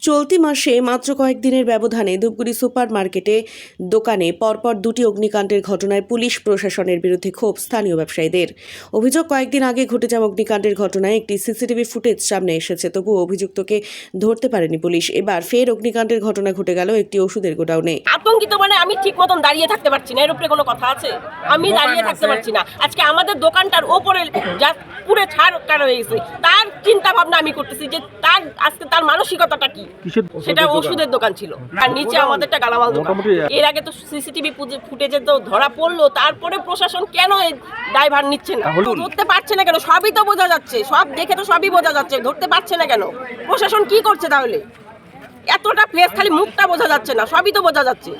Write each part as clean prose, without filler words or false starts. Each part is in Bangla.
চলতি মাসে মাত্র কয়েকদিনের ব্যবধানে ধূপগুড়ি সুপার মার্কেটে দোকানে পরপর দুটি অগ্নিকাণ্ডের ঘটনায় পুলিশ প্রশাসনের বিরুদ্ধে ক্ষোভ স্থানীয় ব্যবসায়ীদের। অভিযোগ, কয়েকদিন আগে ঘটে যাওয়া অগ্নিকাণ্ডের ঘটনায় একটি সিসিটিভি ফুটেজ সামনে এসেছে, তবুও অভিযুক্তকে ধরতে পারেনি পুলিশ। এবার ফের অগ্নিকাণ্ডের ঘটনা ঘটে গেল একটি ওষুধের গোডাউনে। আতঙ্কিত মানে আমি ঠিক মতন দাঁড়িয়ে থাকতে পারছি না, এর উপরে কোনো কথা আছে? আমি দাঁড়িয়ে থাকতে পারছি না। আজকে আমাদের দোকানটার ওপরে যা পুরো ছাড় কাটা হয়ে গেছে, তার চিন্তা ভাবনা আমি করতেছি যে আজকে তার মানসিকতাটা কি। সেটা ওষুধের দোকান ছিল, আর নিচে আমাদেরটা গালামাল দোকান। এর আগে তো সিসিটিভি ফুটেজে তো ধরা পড়লো, তারপরে প্রশাসন কেন এই দায়ভার নিচ্ছে না? ধরতে পারছে না কেন? সবই তো বোঝা যাচ্ছে, সব দেখে তো সবই বোঝা যাচ্ছে, ধরতে পারছে না কেন? প্রশাসন কি করছে তাহলে? এতটা প্লেস খালি মুখটা বোঝা যাচ্ছে না, সবই তো বোঝা যাচ্ছে।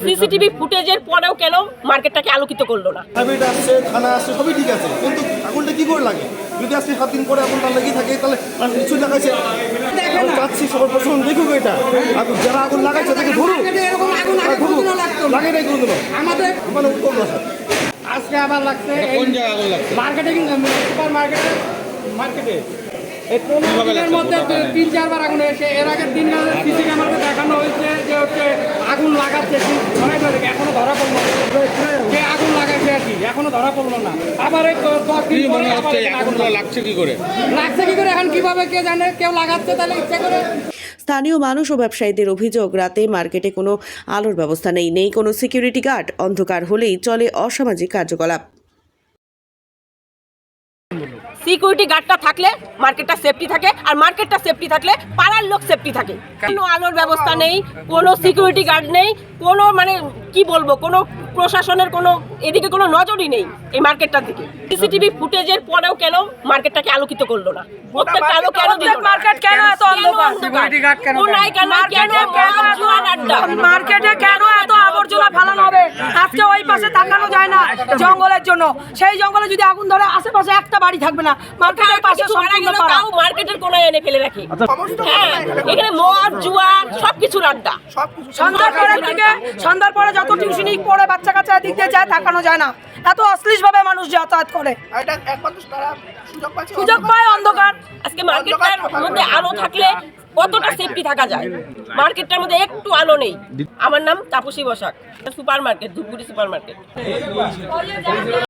সিসিটিভি ফুটেজের পরেও কেন মার্কেটটাকে আলোকিত করলো না? থানা আসছে, সবই ঠিক আছে, কিন্তু আগুনটা কি করে লাগে? যদি আজকে 7 দিন পরে আগুনটা লেগে থাকে তাহলে কিছু দেখাচ্ছে। আমি চাচ্ছি সবার প্রশাসন দেখুক এটা, যারা আগুন লাগাইছে তাকে ধরুক, লাগে নাই কোনো আমাদের মানে উত্তর না। আজকে আবার লাগছে কোন জায়গায় আগুন লাগছে? মার্কেটিং সুপার মার্কেটে এই 15 দিনের মধ্যে 3-4 বার আগুন এসে, এর আগের দিন সিসি ক্যামেরাতে দেখানো হয়েছে যে হচ্ছে আগুন লাগাচ্ছে, এখনো ধরা পড়লো না। কে আগুন লাগাইছে আর কি এখনো ধরা পড়লো না। আবার আগুন লাগছে কি করে এখন কিভাবে কে জানে? কেউ লাগাচ্ছে তাহলে ইচ্ছা করে। স্থানীয় মানুষ ও ব্যবসায়ীদের অভিযোগ, রাতে মার্কেটে কোনো আলোর ব্যবস্থা নেই কোনো সিকিউরিটি গার্ড, অন্ধকার হলেই চলে অসামাজিক কার্যকলাপ। সিকিউরিটি গার্ডটা থাকলে মার্কেটটা সেফটি থাকে, আর মার্কেটটা সেফটি থাকলে পাড়ার লোক সেফটি থাকে। কোনো আলোর ব্যবস্থা নেই, কোনো সিকিউরিটি গার্ড নেই, কোনো মানে কি বলবো, কোনো প্রশাসনের কোনো এদিকে কোনো নজরই নেই এই মার্কেটটার দিকে। সিসিটিভি ফুটেজের পরেও কেন মার্কেটটাকে আলোকিত করলো না? প্রত্যেকটা আলো কেন দিল না? মার্কেট কেন এত অন্ধকার? সিকিউরিটি গার্ড কেন? মার্কেটে কেন এত আবর্জনা ফেলানো হবে? আজকে ওই পাশে তাকানো যায় না জঙ্গলের জন্য। সেই জঙ্গলে যদি আগুন ধরে আশেপাশে একটা বাড়ি থাকবে না, মার্কেটের পাশে মার্কেটের কোনায় এনে ফেলে রাখি। হ্যাঁ, এখানে মদ জুয়া সবকিছুর আড্ডা। সন্ধ্যার পরে যত টিউশনি পড়ে বাচ্চা কাচ্চা দিক দিয়ে যায়, তাকানো যায় না। এত অশ্লীল ভাবে মানুষ যাতায়াত করে, সুযোগ পায় অন্ধকার। আজকে মার্কেটটার মধ্যে আলো থাকলে কতটা সেফটি থাকা যায়? মার্কেটটার মধ্যে একটু আলো নেই। আমার নাম Tapasi Basak, supermarket, Dhupguri super market.